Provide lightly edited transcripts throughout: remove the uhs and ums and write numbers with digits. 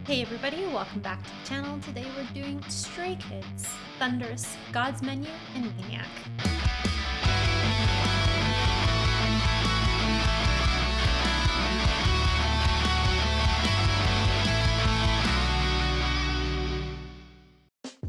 Hey everybody, welcome back to the channel. Today we're doing Stray Kids, Thunderous, God's Menu, and Maniac.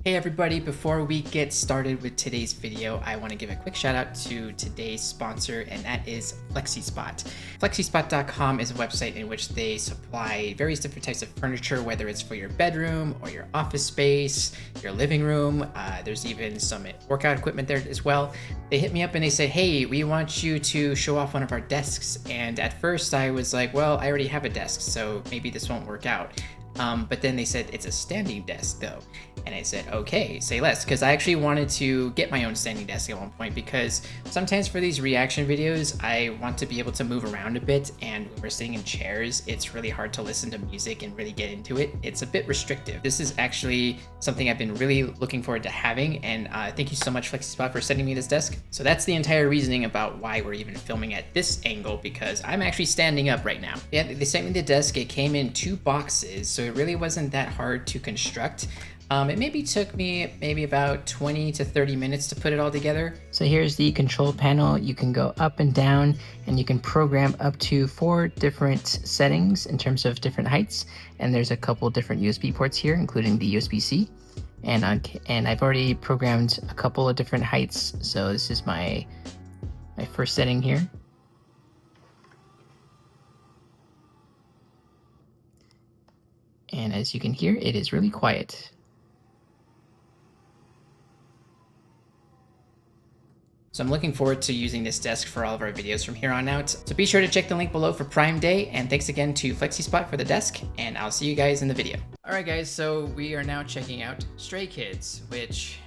Hey everybody, before we get started with today's video, I want to give a quick shout out to today's sponsor, and that is FlexiSpot. FlexiSpot.com is a website in which they supply various different types of furniture, whether it's for your bedroom or your office space, your living room. There's even some workout equipment there as well. They hit me up and they said, hey, we want you to show off one of our desks. And at first I was like, well, I already have a desk, so maybe this won't work out. But then they said it's a standing desk though. And I said, okay, say less, because I actually wanted to get my own standing desk at one point, because sometimes for these reaction videos, I want to be able to move around a bit, and when we're sitting in chairs, it's really hard to listen to music and really get into it. It's a bit restrictive. This is actually something I've been really looking forward to having, and thank you so much, FlexiSpot, for sending me this desk. So that's the entire reasoning about why we're even filming at this angle, because I'm actually standing up right now. Yeah, they sent me the desk. It came in 2 boxes, so it really wasn't that hard to construct. It maybe took me about 20 to 30 minutes to put it all together. So here's the control panel. You can go up and down, and you can program up to 4 different settings in terms of different heights. And there's a couple different USB ports here, including the USB-C. And I've already programmed a couple of different heights. So this is my first setting here. And as you can hear, it is really quiet. So I'm looking forward to using this desk for all of our videos from here on out. So be sure to check the link below for Prime Day, and thanks again to FlexiSpot for the desk, and I'll see you guys in the video. Alright guys, so we are now checking out Stray Kids, which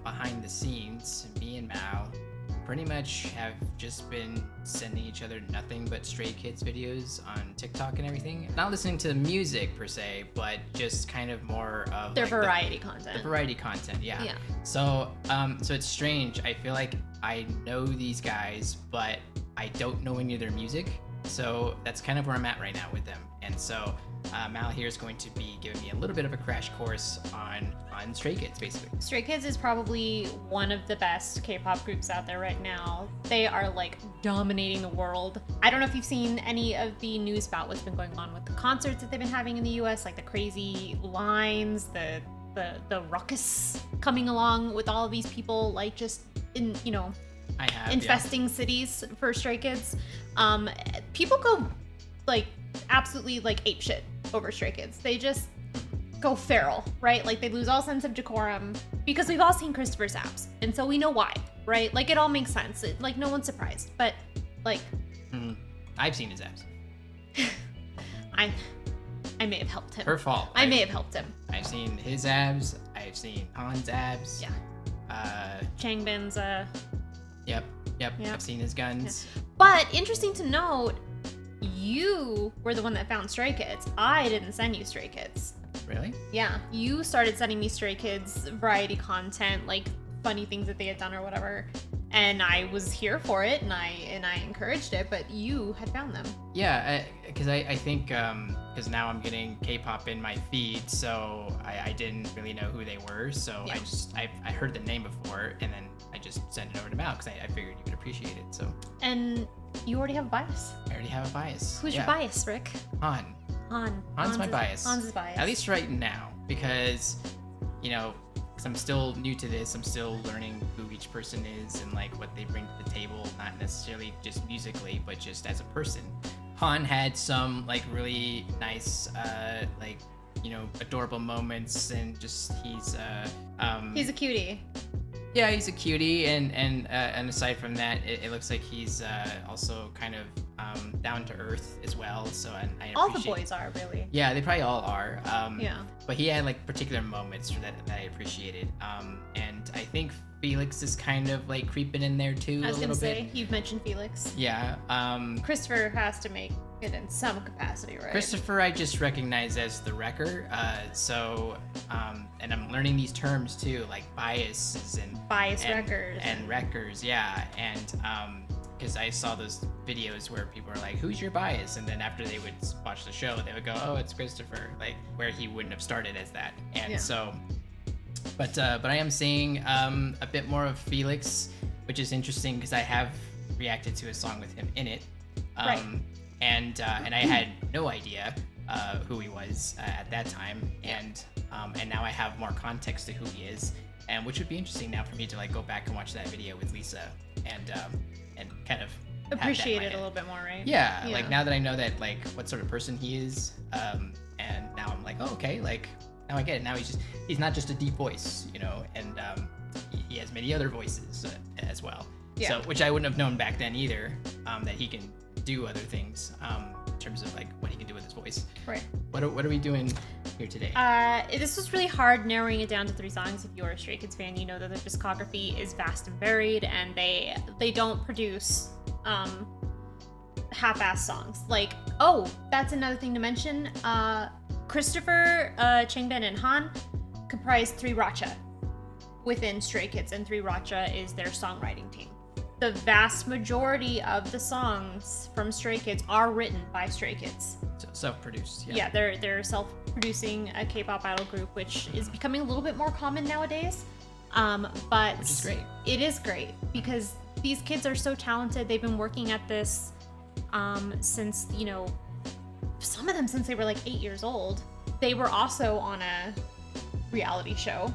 behind the scenes, me and Mal pretty much have just been sending each other nothing but Stray Kids videos on TikTok and everything. Not listening to music per se, but just kind of more of Their like variety content. The variety content, yeah. Yeah. So it's strange. I feel like I know these guys, but I don't know any of their music. So that's kind of where I'm at right now with them. And so Mal here is going to be giving me a little bit of a crash course on Stray Kids, basically. Stray Kids is probably one of the best K-pop groups out there right now. They are like dominating the world. I don't know if you've seen any of the news about what's been going on with the concerts that they've been having in the US, like the crazy lines, the ruckus coming along with all of these people, like just in, you know, infesting cities for Stray Kids. People go like absolutely like apeshit over Stray Kids. They just go feral, right? Like they lose all sense of decorum, because we've all seen Christopher's abs, and so we know why, right? Like it all makes sense. Like no one's surprised, but like I've seen his abs. I may have helped him. Her fault. I may have helped him. I've seen his abs. I've seen Han's abs. Yeah. Changbin's Yep. I've seen his guns. Yeah. But interesting to note, you were the one that found Stray Kids. I didn't send you Stray Kids. Really? Yeah. You started sending me Stray Kids variety content, like funny things that they had done or whatever. And I was here for it, and I encouraged it, but you had found them. Yeah, because I think because now I'm getting K-pop in my feed, so I didn't really know who they were. So yeah. I heard the name before, and then I just sent it over to Mal because I figured you would appreciate it. So. And you already have a bias. I already have a bias. Who's your bias, Rick? Han. Han's my bias. Han's his bias. At least right now, because you know. Because I'm still new to this, I'm still learning who each person is and like what they bring to the table, not necessarily just musically, but just as a person. Han had some like really nice, like, you know, adorable moments, and just he's a cutie. Yeah, he's a cutie, and aside from that, it looks like he's also kind of down to earth as well. So I all the boys are really. Yeah, they probably all are. Yeah. But he had like particular moments that I appreciated. And I think Felix is kind of like creeping in there too. I was gonna say, you've mentioned Felix. Yeah. Christopher has to make it in some capacity, right? Christopher, I just recognize as the wrecker. And I'm learning these terms too, like biases and wreckers and wreckers, yeah. And because I saw those videos where people are like, "Who's your bias?" And then after they would watch the show, they would go, "Oh, it's Christopher," like where he wouldn't have started as that. And so, but I am seeing a bit more of Felix, which is interesting because I have reacted to a song with him in it, and I had no idea who he was at that time, and now I have more context to who he is, and which would be interesting now for me to like go back and watch that video with Lisa and kind of appreciate it a little bit more, right? Yeah, like now that I know that like what sort of person he is, and now I'm like, oh, okay, like now I get it. Now he's not just a deep voice, you know, and he has many other voices as well. Yeah. So which I wouldn't have known back then either, that he can do other things in terms of like what he can do with his voice. Right. What are we doing here today? This was really hard narrowing it down to 3 songs. If you're a Stray Kids fan, you know that their discography is vast and varied, and they don't produce half-ass songs. Like, oh, that's another thing to mention. Christopher, Changbin, and Han comprise 3 Racha within Stray Kids, and 3 Racha is their songwriting team. The vast majority of the songs from Stray Kids are written by Stray Kids. So self-produced, yeah. Yeah, they're self-producing a K-pop idol group, which is becoming a little bit more common nowadays. But which is great. It is great because these kids are so talented. They've been working at this since, you know, some of them since they were like 8 years old. They were also on a reality show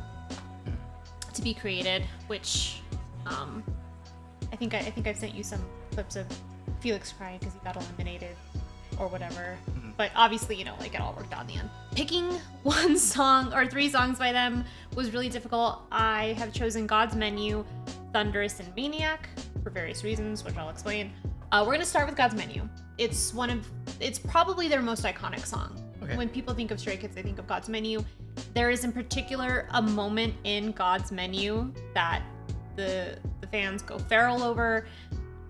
to be created, which I think I've sent you some clips of Felix crying because he got eliminated or whatever. But obviously, you know, like it all worked out in the end. Picking 1 song or 3 songs by them was really difficult. I have chosen God's Menu, Thunderous, and Maniac for various reasons, which I'll explain. We're gonna start with God's Menu. It's probably their most iconic song. Okay. When people think of Stray Kids, they think of God's Menu. There is in particular a moment in God's Menu that the fans go feral over,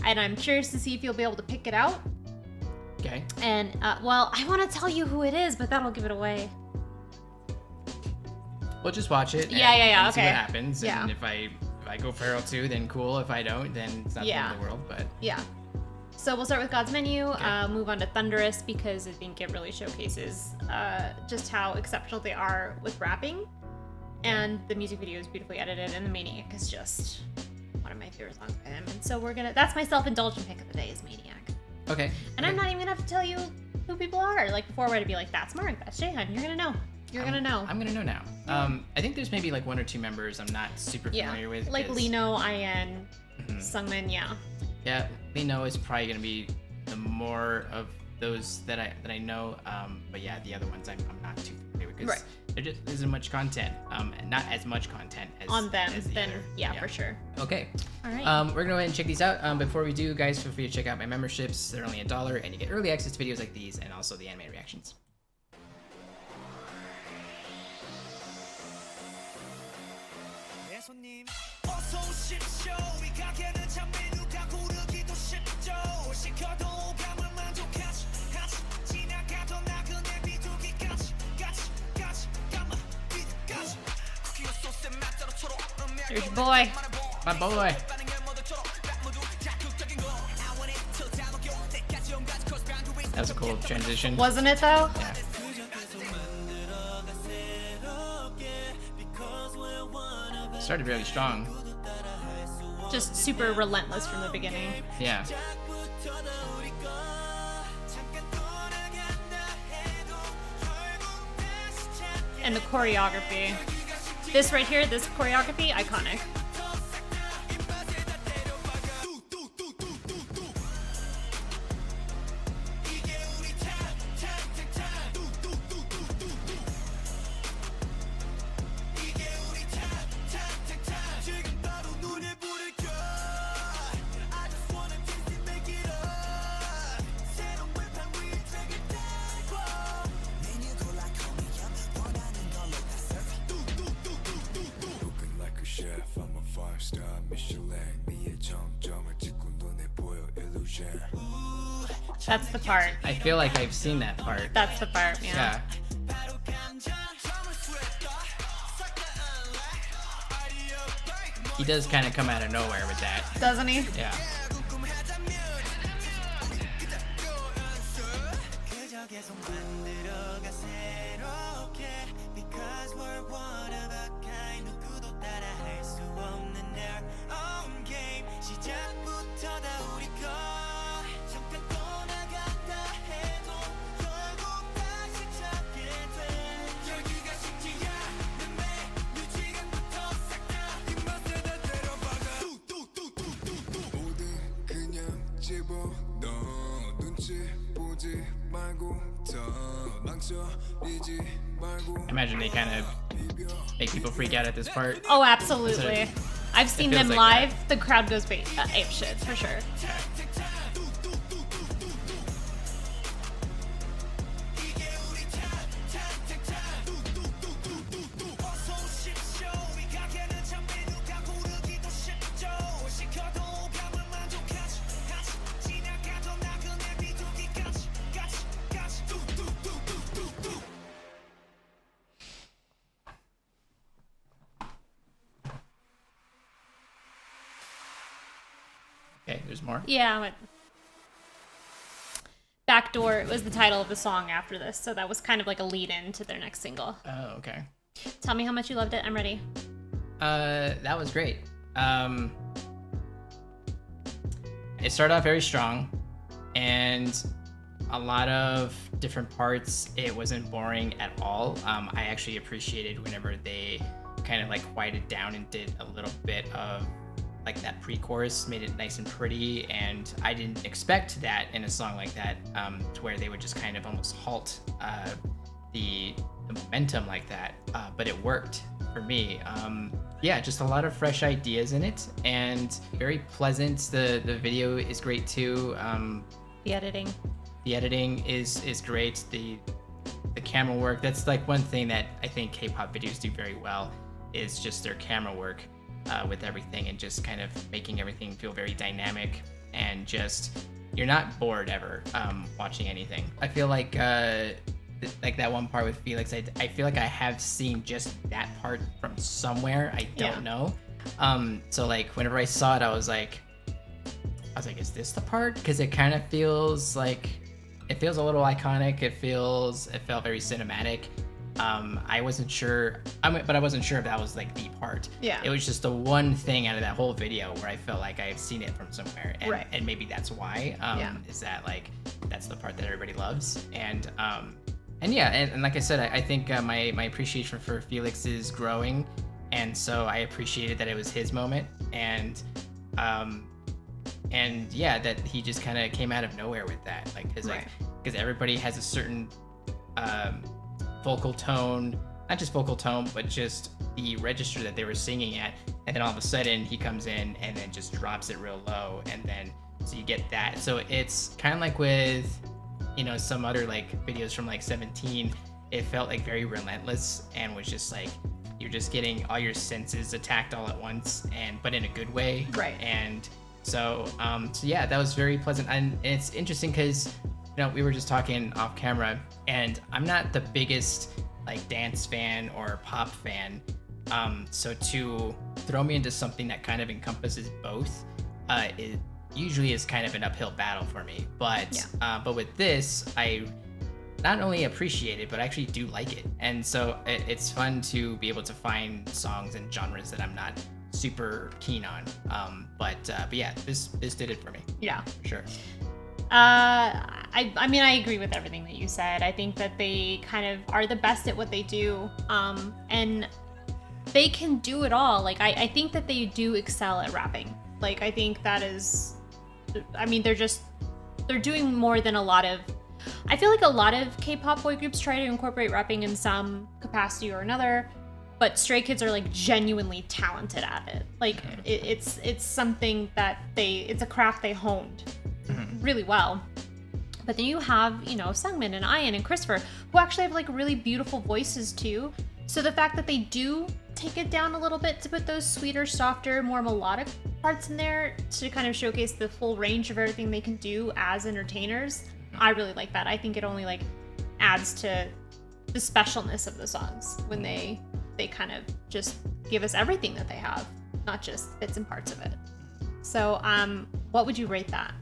and I'm curious to see if you'll be able to pick it out. Okay. And well, I want to tell you who it is, but that'll give it away. We'll just watch it. Yeah. And okay. See what happens. Yeah. And if I go feral too, then cool. If I don't, then it's not the end of the world. But yeah. So we'll start with God's Menu. Okay. Move on to Thunderous because I think it really showcases just how exceptional they are with rapping. And the music video is beautifully edited, and the Maniac is just one of my favorite songs by him. And so that's my self-indulgent pick of the day is Maniac. Okay. And I'm not even gonna have to tell you who people are. Like before, we're gonna be like, that's Mark, that's Jaehyun. You're gonna know. I'm gonna know now. I think there's maybe like 1 or 2 members I'm not super familiar with. Like Lino, IN, Sungmin, yeah. Yeah, Lino is probably gonna be the more of those that I know. But yeah, the other ones I'm not too familiar with because there just isn't much content. Not as much content as on them. As then yeah, for sure. Okay. All right. We're gonna go ahead and check these out. Before we do, guys, feel free to check out my memberships. They're only $1, and you get early access to videos like these, and also the anime reactions. There's your boy. My boy. That was a cool transition. Wasn't it though? Yeah. Started really strong. Just super relentless from the beginning. Yeah. And the choreography. This right here, this choreography, iconic. That's the part. I feel like I've seen that part. That's the part, yeah. He does kind of come out of nowhere with that. Doesn't he? Yeah. Imagine they kind of make people freak out at this part. Oh, absolutely. I've seen them like live. that. The crowd goes ape shit for sure. Okay, there's more. Yeah, but Backdoor was the title of the song after this, so that was kind of like a lead-in to their next single. Oh, okay. Tell me how much you loved it. I'm ready. That was great. It started off very strong, and a lot of different parts. It wasn't boring at all. I actually appreciated whenever they kind of like quieted down and did a little bit of like that pre-chorus, made it nice and pretty, and I didn't expect that in a song like that, to where they would just kind of almost halt the momentum like that, but it worked for me. Yeah, just a lot of fresh ideas in it, and very pleasant. The video is great too. The editing. The editing is great. The camera work, that's like one thing that I think K-pop videos do very well, is just their camera work with everything, and just kind of making everything feel very dynamic, and just you're not bored ever watching anything. I feel like that one part with Felix, I feel like I have seen just that part from somewhere. I don't know. So like whenever I saw it, I was like, is this the part? Because it kind of feels like, it feels a little iconic. It felt very cinematic. I wasn't sure, but I wasn't sure if that was like the part. Yeah. It was just the one thing out of that whole video where I felt like I've seen it from somewhere, and, right. and maybe that's why. Is that like that's the part that everybody loves, and yeah, and like I said, I think my appreciation for Felix is growing, and so I appreciated that it was his moment, and yeah, that he just kind of came out of nowhere with that, like because everybody has a certain vocal tone, not just vocal tone, but just the register that they were singing at, and then all of a sudden he comes in and then just drops it real low, and then so you get that. So it's kind of like with, you know, some other like videos from like 17, it felt like very relentless, and was just like you're just getting all your senses attacked all at once, but in a good way. Right. And so yeah, that was very pleasant. And it's interesting because, you know, we were just talking off camera, and I'm not the biggest like dance fan or pop fan. So to throw me into something that kind of encompasses both, it usually is kind of an uphill battle for me. But with this, I not only appreciate it, but I actually do like it. And so it's fun to be able to find songs and genres that I'm not super keen on. But yeah, this did it for me. Yeah. For sure. I mean, I agree with everything that you said. I think that they kind of are the best at what they do. And they can do it all. Like, I think that they do excel at rapping. Like, I think that is, I mean, they're doing more than a lot of, I feel like a lot of K-pop boy groups try to incorporate rapping in some capacity or another, but Stray Kids are like genuinely talented at it. Like, it's something that it's a craft they honed really well. But then you have, you know, Sungmin and Ian and Christopher, who actually have like really beautiful voices too. So the fact that they do take it down a little bit to put those sweeter, softer, more melodic parts in there to kind of showcase the full range of everything they can do as entertainers, I really like that. I think it only like adds to the specialness of the songs when they kind of just give us everything that they have, not just bits and parts of it. So what would you rate that?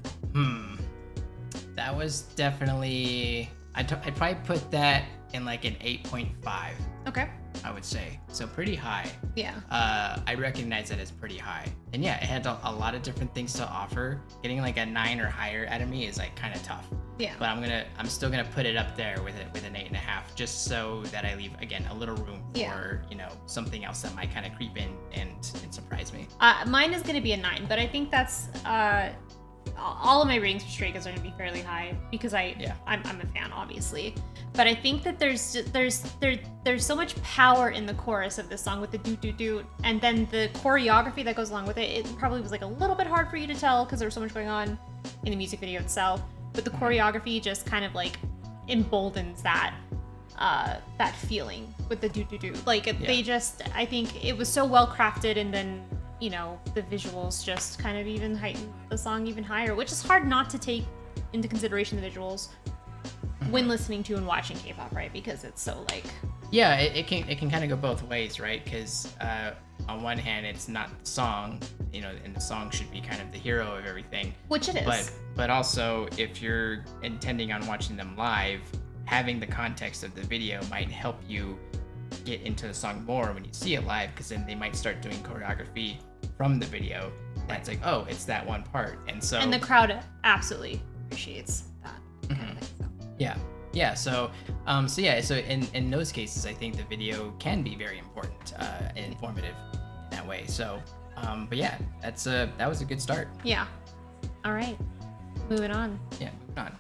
That was definitely, I'd probably put that in like an 8.5. Okay. I would say. So pretty high. Yeah. I recognize that as pretty high. And yeah, it had a lot of different things to offer. Getting like a 9 or higher out of me is like kind of tough. Yeah. But I'm still gonna put it up there with an 8.5, just so that I leave, again, a little room for, you know, something else that might kind of creep in and surprise me. Mine is gonna be a 9, but I think that's all of my ratings for Stray Kids are going to be fairly high because I'm a fan, obviously. But I think that there's so much power in the chorus of this song with the doot doot doot, and then the choreography that goes along with it. It probably was like a little bit hard for you to tell because there was so much going on in the music video itself. But the choreography just kind of like emboldens that feeling with the doot doot doot. Like they just, I think it was so well crafted, and then the visuals just kind of even heighten the song even higher, which is hard not to take into consideration the visuals when listening to and watching K-pop, right? Because it's so like... Yeah, it can kind of go both ways, right? Because on one hand, it's not the song, and the song should be kind of the hero of everything. Which it is. But also, if you're intending on watching them live, having the context of the video might help you get into the song more when you see it live, because then they might start doing choreography from the video. That's like, oh, it's that one part, and the crowd absolutely appreciates that. Kind of thing, so. Yeah. So in those cases, I think the video can be very important and informative in that way. So, but yeah, that was a good start. Yeah. All right, moving on. Yeah, moving on.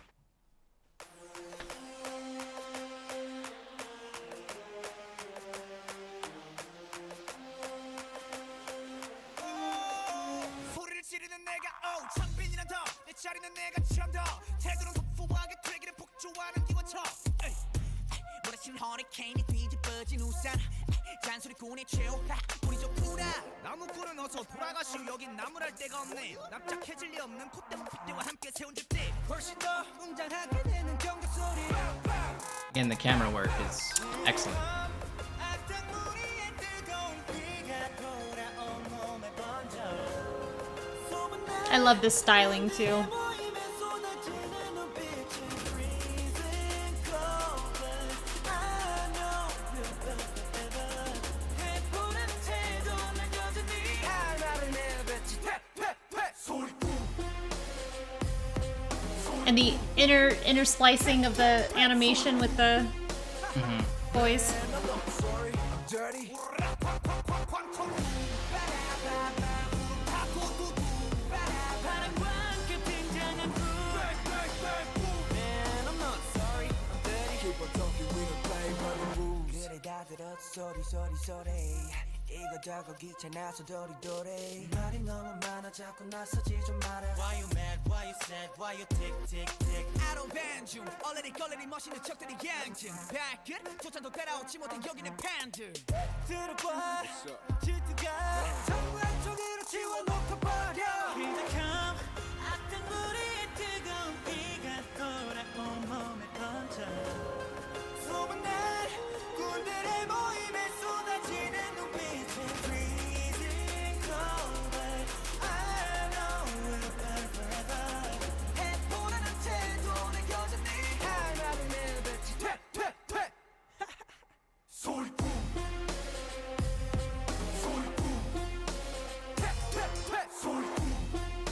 Again, the camera work is excellent. I love this styling too. And the inner splicing of the animation with the boys. 이거저거 귀찮아서 도리도리 말이 너무 많아 자꾸 나서지 좀 마라 Why you mad, why you sad, why you tick tick tick I don't ban you 얼레리 걸레리 멋있는 척들이 양진 발끝 조차도 따라오지 못해 여기는 팬들 들어봐 질투가 정말 쪽으로 지워놓고 버려 Here they come 악당 우리의 뜨거운 비가 돌아온 몸에 번져 수많은 날 군대의 모임에 쏟아지는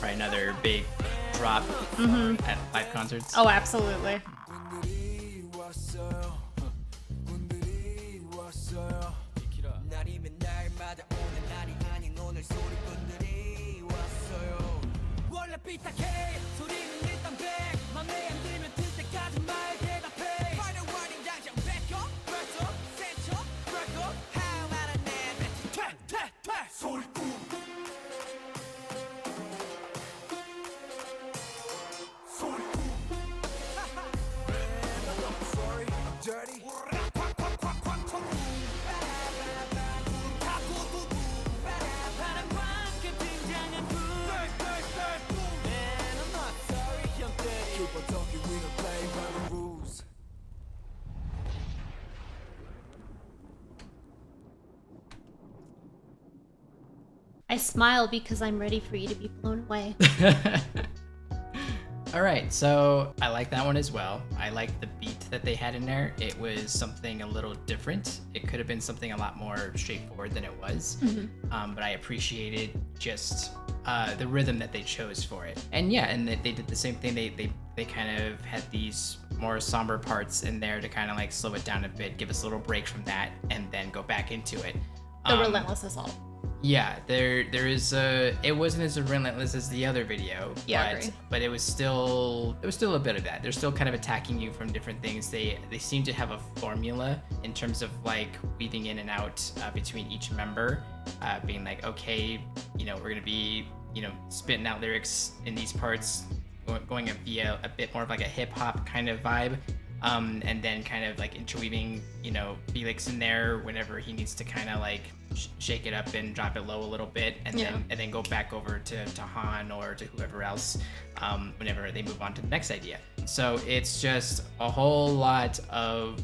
Right, another big drop at live concerts. Oh, absolutely. I smile because I'm ready for you to be blown away. All right, so I like that one as well. I like the beat that they had in there. It was something a little different. It could have been something a lot more straightforward than it was, but I appreciated just the rhythm that they chose for it. And yeah, and they did the same thing. They kind of had these more somber parts in there to kind of like slow it down a bit, give us a little break from that, and then go back into it. The relentless assault. Yeah, there is a. It wasn't as relentless as the other video, Yeah, I agree. but it was still a bit of that. They're still kind of attacking you from different things. They seem to have a formula in terms of like weaving in and out between each member, being like, okay, we're gonna be spitting out lyrics in these parts, going via a bit more of like a hip hop kind of vibe. And then kind of like interweaving, Felix in there whenever he needs to kind of like shake it up and drop it low a little bit, and then go back over to Han or to whoever else whenever they move on to the next idea. So it's just a whole lot of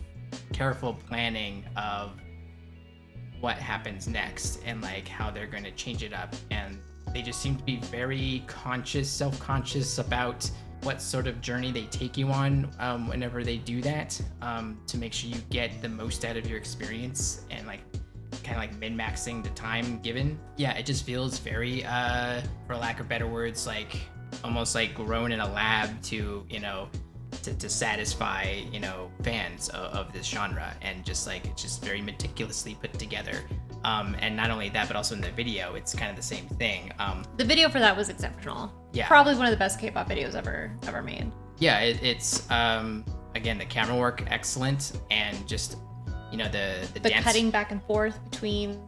careful planning of what happens next and like how they're going to change it up, and they just seem to be very self-conscious about what sort of journey they take you on whenever they do that, to make sure you get the most out of your experience and like kind of like min-maxing the time given. Yeah, it just feels very, for lack of better words, like almost like grown in a lab to satisfy fans of this genre, and just like it's just very meticulously put together. And not only that, but also in the video, it's kind of the same thing. The video for that was exceptional. Yeah. Probably one of the best K-pop videos ever made. Yeah, it's again, the camera work excellent, and just the dance, cutting back and forth between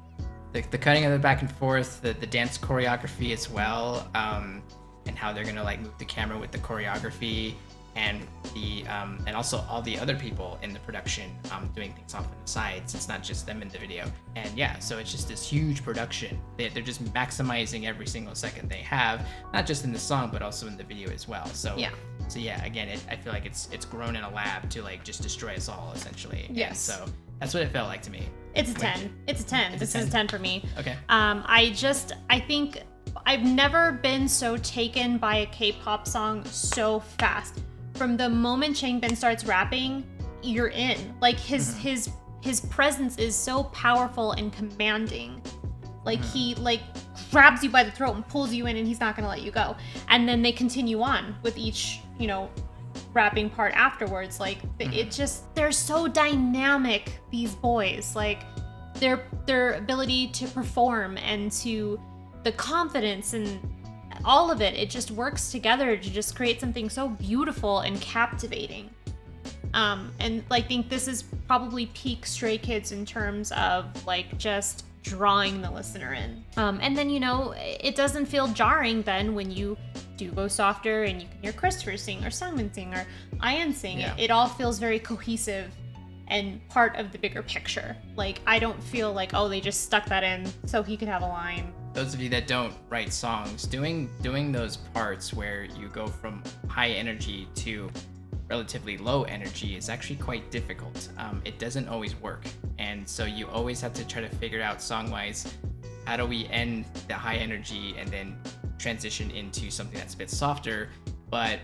the cutting of the back and forth, the dance choreography as well, and how they're gonna like move the camera with the choreography, and the and also all the other people in the production doing things off on the sides. It's not just them in the video. And yeah, so it's just this huge production. They're just maximizing every single second they have, not just in the song, but also in the video as well. So yeah, again, I feel like it's grown in a lab to like just destroy us all, essentially. Yes. And so that's what it felt like to me. It's a 10. It's a 10. This is a 10 for me. Okay. I think I've never been so taken by a K-pop song so fast. From the moment Changbin starts rapping, you're in. Like his presence is so powerful and commanding. Like he like grabs you by the throat and pulls you in, and he's not gonna let you go. And then they continue on with each, rapping part afterwards. Like it just, they're so dynamic, these boys. Like their ability to perform and to the confidence and all of it just works together to just create something so beautiful and captivating. And I think this is probably peak Stray Kids in terms of like just drawing the listener in. And then, it doesn't feel jarring then when you do go softer and you can hear Christopher sing or Sungmin sing or Ian sing. Yeah. It all feels very cohesive and part of the bigger picture. Like, I don't feel like, oh, they just stuck that in so he could have a line. Those of you that don't write songs, doing those parts where you go from high energy to relatively low energy is actually quite difficult. It doesn't always work. And so you always have to try to figure out song-wise, how do we end the high energy and then transition into something that's a bit softer? But,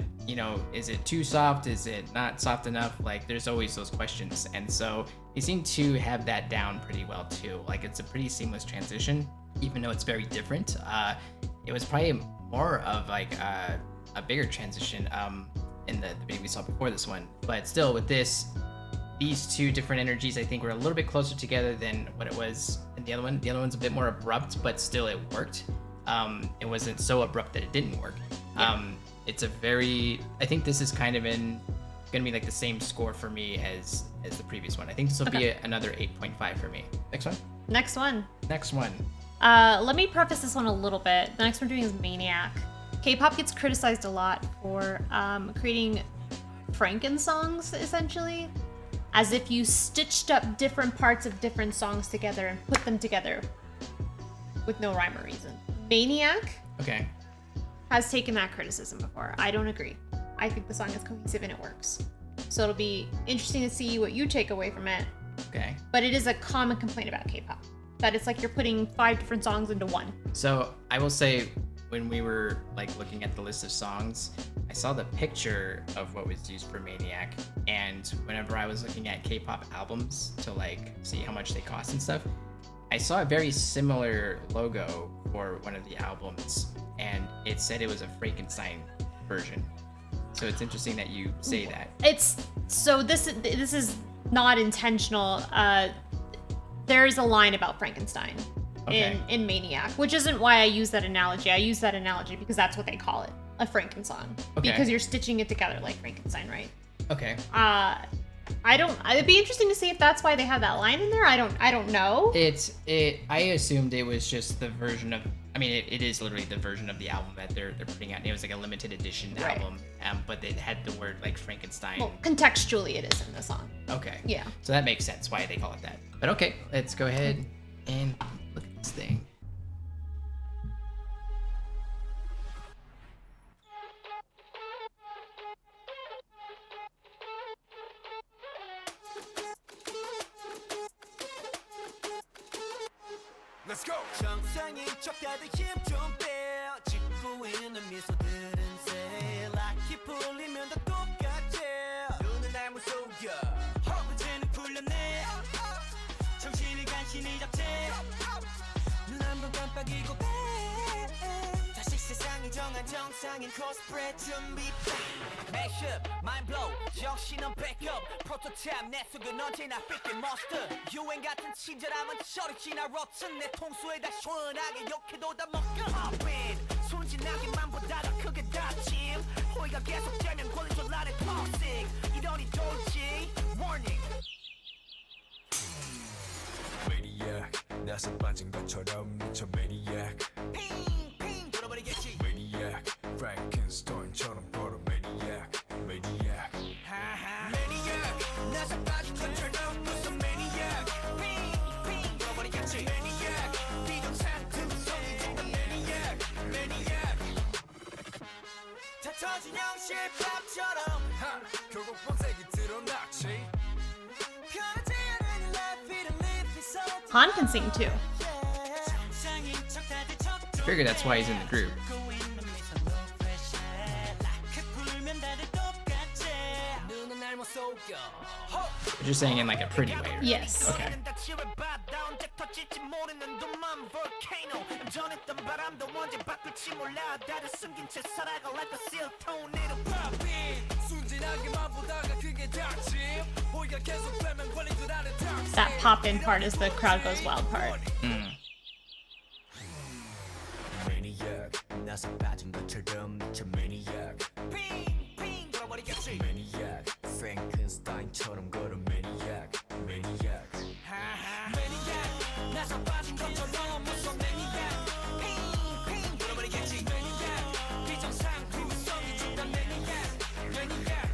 is it too soft? Is it not soft enough? Like, there's always those questions. And so they seem to have that down pretty well too. Like, it's a pretty seamless transition, even though it's very different. It was probably more of like a bigger transition in the video we saw before this one. But still, with these two different energies, I think were a little bit closer together than what it was in the other one. The other one's a bit more abrupt, but still it worked. It wasn't so abrupt that it didn't work. Yeah. It's I think this is kind of gonna be like the same score for me as the previous one. I think this will be another 8.5 for me. Next one. Let me preface this one a little bit. The next one we're doing is Maniac. K-pop gets criticized a lot for creating Franken songs, essentially, as if you stitched up different parts of different songs together and put them together with no rhyme or reason. Maniac has taken that criticism before. I don't agree. I think the song is cohesive and it works. So it'll be interesting to see what you take away from it. Okay. But it is a common complaint about K-pop, that it's like you're putting 5 different songs into one. So I will say, when we were like looking at the list of songs, I saw the picture of what was used for Maniac, and whenever I was looking at K-pop albums to like see how much they cost and stuff, I saw a very similar logo for one of the albums, and it said it was a Frankenstein version. So it's interesting that you say that. This is not intentional. There's a line about Frankenstein in Maniac, which isn't why I use that analogy. I use that analogy because that's what they call it, a Franken-song. Okay. Because you're stitching it together like Frankenstein, right? Okay. It'd be interesting to see if that's why they have that line in there. I don't know. I assumed it was just the version of, I mean, it is literally the version of the album that they're putting out. It was like a limited edition Right. album, but it had the word like Frankenstein. Well, contextually it is in the song. Okay. Yeah. So that makes sense why they call it that. But okay, let's go ahead and look at this thing. Let's go. 정상인 척 다들 힘좀 빼. 짓고 있는 미소들은 새. 락이 풀리면 다 똑같아. 눈은 날 무서워. 허브제는 풀렸네. 정신을 간신히 잡채. 눈 한 번 깜빡이고 빼. 다시 세상이 정한 정상인 코스프레 준비. Mashup, mind blow, 정신은 backup. Prototype 내 속은 언제나 삐끗 monster. 유행 같은 친절함은 저리 지나 rotten. 내 통수에 다 시원하게 욕해도 다 먹여. Pop in, 순진하게만 보다 더 크게 다짐. 호의가 계속되면 권리줄 나를 toxic. 이러니 돌지, warning. Maniac 나서 빠진 것처럼 미쳐 Maniac 핑핑 돌아버리겠지. Maniac Frankenstein처럼 걸어 Maniac Maniac Maniac 나서 빠진 것처럼 무슨 Maniac 핑핑 돌아버리겠지. Maniac 비정상 틈성이 죽는 Maniac Maniac 다 터진 형실밥처럼 결국 본색이 드러났지 편하지 않은 life it'll live so Han can sing too. I figured that's why he's in the group. But you're saying in like a pretty way, right? Yes. Okay. That pop in part is the crowd goes wild part. Maniac 나서 빠진 것처럼 미쳐 Maniac 핑핑 돌아버리겠지. Maniac Frankenstein처럼 걸어 Maniac Maniac Maniac 나서 빠진 것처럼 무서운 Maniac 핑핑 돌아버리겠지. Maniac 비정상 비무성이 죽는 Maniac Maniac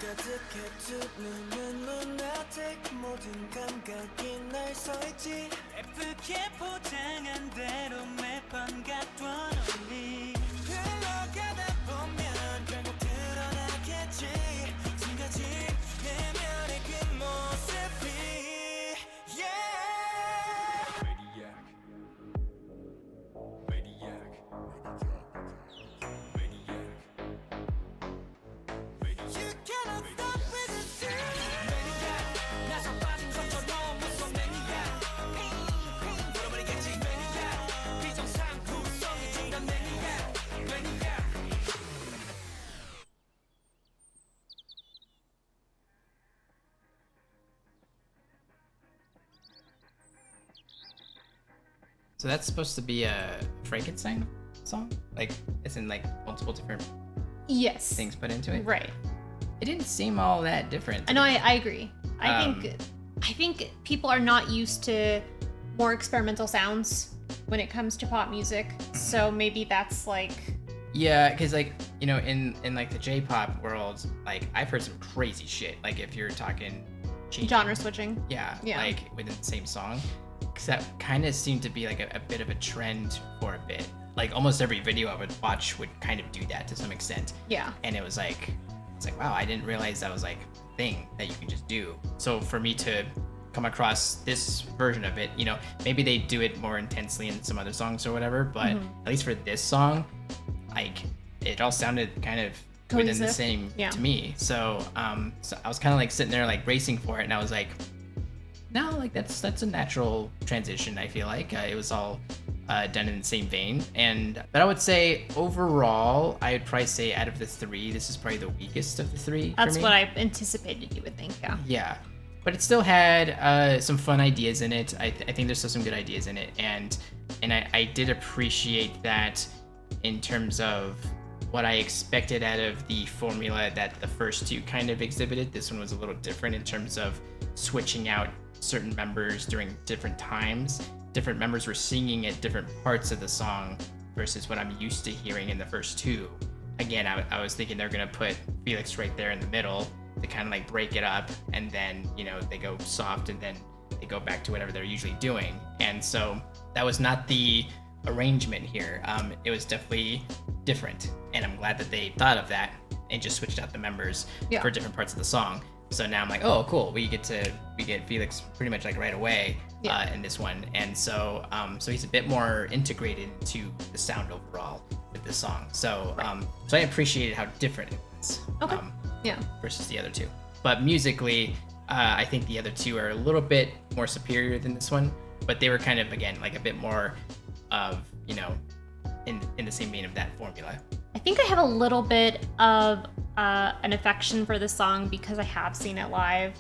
가득해 두 눈은 lunatic 모든 감각이 날 서있지. 예쁘게 포장한 대로 매번 갖던 only 흘러가다 보면 결국 드러나겠지. 숨겨진 내면의 그 모습이 yeah. Maniac Maniac Maniac You cannot stop with the Maniac 나서 빠진 것처럼 무서운 Maniac 핑핑 돌아버리겠지. Maniac 비정상 구성이 죽는 Maniac Maniac So that's supposed to be a Frankenstein song? Like, it's in like multiple different Yes. things put into it? Right. It didn't seem all that different. I know. I agree. I Um, think people are not used to more experimental sounds when it comes to pop music. So maybe that's like Yeah, because like, you know, in like the J-pop world, like I've heard some crazy shit. Like if you're talking changing- genre switching. Yeah, Yeah. like within the same song. Because that kind of seemed to be like a bit of a trend for a bit. Like almost every video I would watch would kind of do that to some extent. Yeah. And it's like, wow, I didn't realize that was like a thing that you can just do. So for me to come across this version of it, you know, maybe they do it more intensely in some other songs or whatever, but at least for this song, like it all sounded kind of within the Cohesive. same Yeah. to me. So so I was kind of like sitting there like racing for it, and I was like, no, like that's a natural transition. I feel like it was all done in the same vein, but I would say overall, I would probably say out of the three, this is probably the weakest of the three. That's for me. what I anticipated you would think. Yeah. Yeah, but it still had some fun ideas in it. I think there's still some good ideas in it, and I did appreciate that in terms of what I expected out of the formula that the first two kind of exhibited. This one was a little different in terms of switching out certain members during different times. Different members were singing at different parts of the song versus what I'm used to hearing in the first two. Again, I was thinking they're gonna put Felix right there in the middle to kind of like break it up, and then, you know, they go soft and then they go back to whatever they're usually doing. And so that was not the arrangement here. It was definitely different, and I'm glad that they thought of that and just switched out the members for different parts of the song. So now I'm like, oh, cool. We get Felix pretty much like right away in this one, and so so he's a bit more integrated into the sound overall with this song. So so I appreciated how different it was. Okay. Versus the other two. But musically, I think the other two are a little bit more superior than this one, but they were kind of, again, like a bit more of, you know, in the same vein of that formula. I think I have a little bit of an affection for this song because I have seen it live,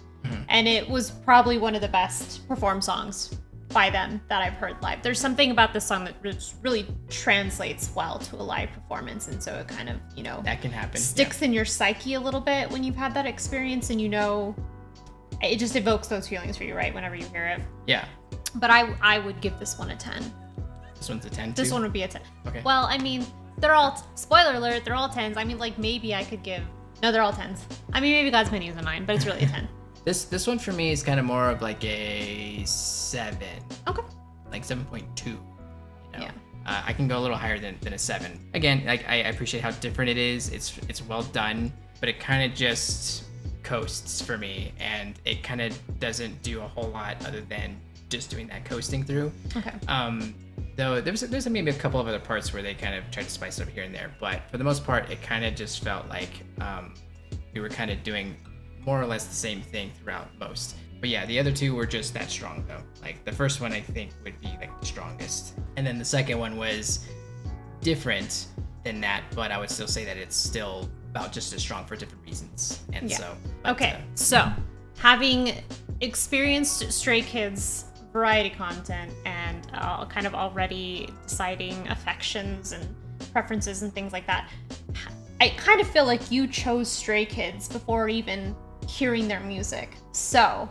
and it was probably one of the best performed songs by them that I've heard live. There's something about this song that really translates well to a live performance, and so it kind of, you know, that can happen. Sticks in your psyche a little bit when you've had that experience, and you know, it just evokes those feelings for you, right? Whenever you hear it. Yeah. But I would give this one a 10. This one's a 10 too? This one would be a 10. Okay. Well, I mean, they're all, spoiler alert, they're all 10s. I mean, like, maybe I could give, no, they're all 10s. I mean, maybe God's Menu is a 9, but it's really a 10. This one for me is kind of more of like a 7. Okay. Like 7.2. You know? Yeah. I can go a little higher than a 7. Again, like, I appreciate how different it is. It's well done, but it kind of just coasts for me, and it kind of doesn't do a whole lot other than just doing that coasting through. Okay. Though there's maybe a couple of other parts where they kind of tried to spice it up here and there, but for the most part, it kind of just felt like we were kind of doing more or less the same thing throughout most. But yeah, the other two were just that strong though. Like the first one I think would be like the strongest, and then the second one was different than that, but I would still say that it's still about just as strong for different reasons. And so okay, so having experienced Stray Kids variety content and kind of already deciding affections and preferences and things like that, I kind of feel like you chose Stray Kids before even hearing their music. So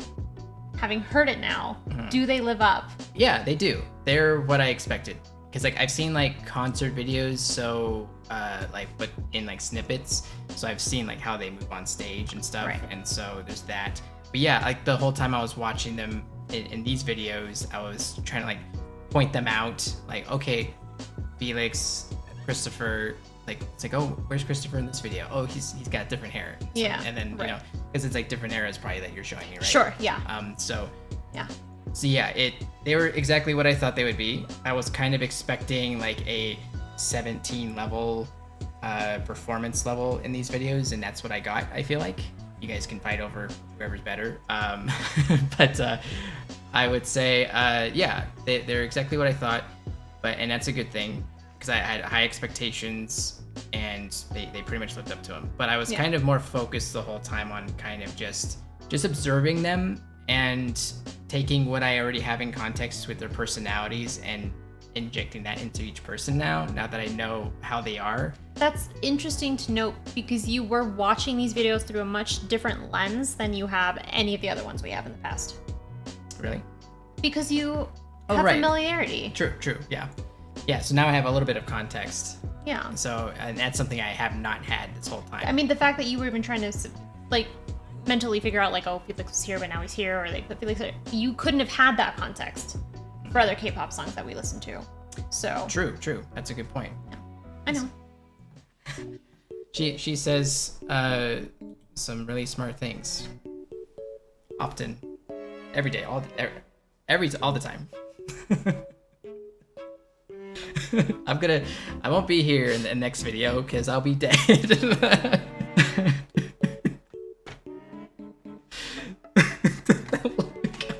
having heard it now, do they live up? Yeah, they do. They're what I expected. Because like I've seen like concert videos, so like but in like snippets, so I've seen like how they move on stage and stuff, right. And so there's that. But yeah, like the whole time I was watching them in these videos, I was trying to like point them out, like, okay, Felix, Christopher, like it's like, oh, where's Christopher in this video? Oh, he's got different hair. So, yeah. And then you know, because it's like different eras probably that you're showing me, right? Sure. Yeah. So yeah. So yeah, they were exactly what I thought they would be. I was kind of expecting like a 17 level performance level in these videos, and that's what I got. I feel like you guys can fight over whoever's better, but I would say yeah, they're exactly what I thought, and that's a good thing because I had high expectations and they pretty much lived up to them. But I was kind of more focused the whole time on kind of just observing them and taking what I already have in context with their personalities and injecting that into each person now that I know how they are. That's interesting to note because you were watching these videos through a much different lens than you have any of the other ones we have in the past. Really? Because you have familiarity. True, yeah. Yeah, so now I have a little bit of context. Yeah. So, and that's something I have not had this whole time. I mean, the fact that you were even trying to, like, mentally figure out, like, oh, Felix was here, but now he's here, or, like, Felix, you couldn't have had that context for other K-pop songs that we listen to. So. True. That's a good point. Yeah. I know. She says some really smart things. Often. Every day. All the time. I won't be here in the next video because I'll be dead. I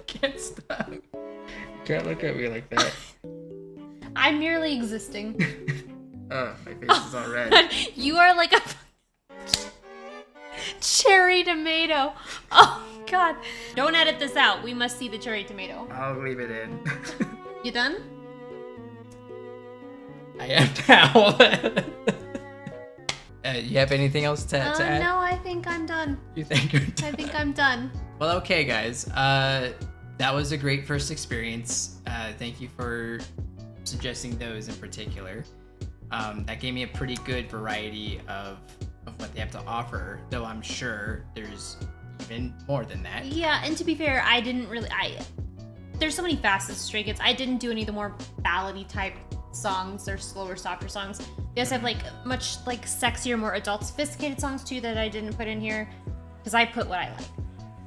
can't stop. You can't look at me like that. I'm merely existing. Oh, my face is all red. You are like a cherry tomato. Oh God. Don't edit this out. We must see the cherry tomato. I'll leave it in. You done? I am now. You have anything else to add? No, I think I'm done. You think you're done? I think I'm done. Well, okay, guys. That was a great first experience. Thank you for suggesting those in particular. That gave me a pretty good variety of what they have to offer, though I'm sure there's even more than that. Yeah, and to be fair, I didn't really... There's so many facets to Stray Kids. I didn't do any of the more ballady type songs or slower, softer songs. They also have like much like sexier, more adult, sophisticated songs too that I didn't put in here because I put what I like,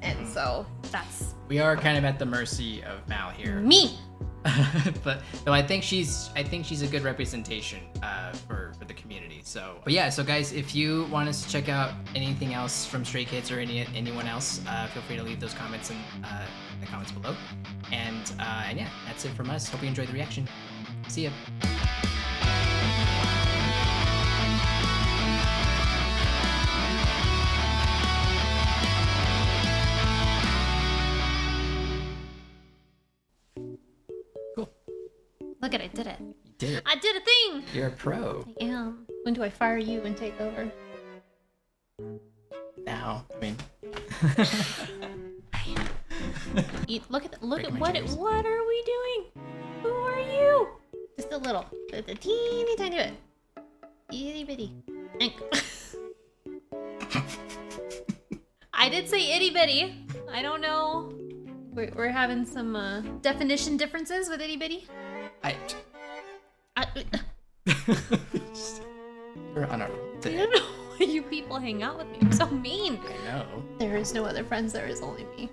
and so that's. We are kind of at the mercy of Mal here. Me. But no, I think she's a good representation for the community. So, but yeah, so guys, if you want us to check out anything else from Stray Kids or anyone else, feel free to leave those comments in the comments below. And yeah, that's it from us. Hope you enjoyed the reaction. See ya. Cool. Look at it, I did it. You did it. I did a thing. You're a pro. I am. When do I fire you and take over? Now, I mean. Look at Break my what dreams. what are we doing? Who are you? Just a little, the teeny tiny bit, itty bitty. I did say itty bitty. I don't know. We're having some definition differences with itty bitty. We're on a roll I today. don't know why you people hang out with me. I'm so mean. I know. There is no other friends. There is only me.